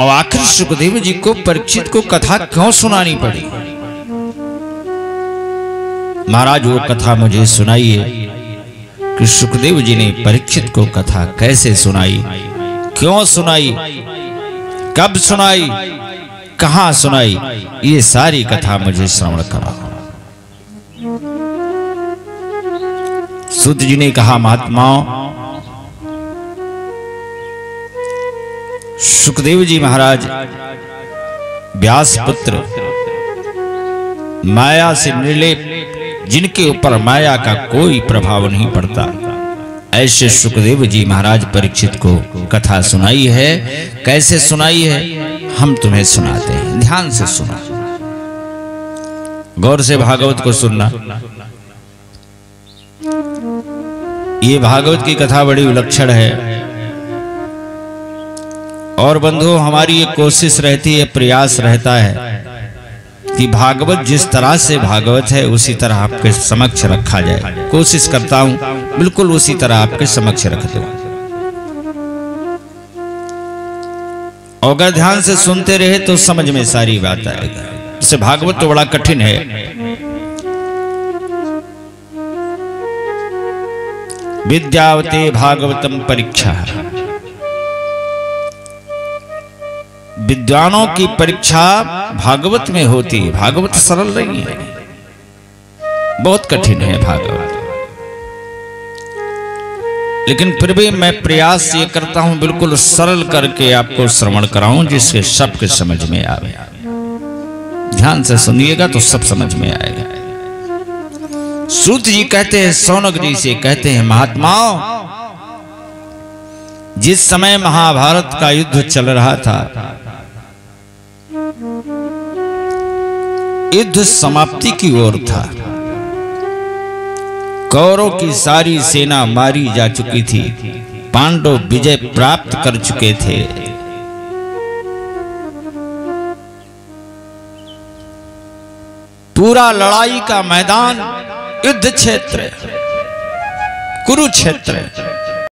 और आखिर सुखदेव जी को परीक्षित को कथा क्यों सुनानी पड़ी? महाराज वो कथा मुझे सुनाइए कि सुखदेव जी ने परीक्षित को कथा कैसे सुनाई, क्यों सुनाई, कब सुनाई, कहां सुनाई, ये सारी कथा मुझे श्रवण करा। सूत जी ने कहा, महात्माओं, सुखदेव जी महाराज व्यास पुत्र, माया से निर्लेप, जिनके ऊपर माया का कोई प्रभाव नहीं पड़ता, ऐसे सुखदेव जी महाराज परीक्षित को कथा सुनाई है। कैसे सुनाई है हम तुम्हें सुनाते हैं, ध्यान से सुना, गौर से भागवत को सुनना। ये भागवत की कथा बड़ी विलक्षण है। और बंधुओं, हमारी ये कोशिश रहती है, प्रयास रहता है कि भागवत जिस तरह से भागवत है उसी तरह आपके समक्ष रखा जाए। कोशिश करता हूं बिल्कुल उसी तरह आपके समक्ष रख दूं। अगर ध्यान से सुनते रहे तो समझ में सारी बात आएगी। इससे भागवत तो बड़ा कठिन है। विद्यावते भागवतम परीक्षा, विद्वानों की परीक्षा भागवत में होती है। भागवत सरल नहीं है, बहुत कठिन है भागवत। लेकिन फिर भी मैं प्रयास ये करता हूं बिल्कुल सरल करके आपको श्रवण कराऊं, जिससे सबके समझ में आवे। ध्यान से सुनिएगा तो सब समझ में आएगा। सूत जी कहते हैं, शौनक जी से कहते हैं, महात्माओं, जिस समय महाभारत का युद्ध चल रहा था, युद्ध समाप्ति की ओर था, कौरवों की सारी सेना मारी जा चुकी थी, पांडव विजय प्राप्त कर चुके थे। पूरा लड़ाई का मैदान, युद्ध क्षेत्र, कुरुक्षेत्र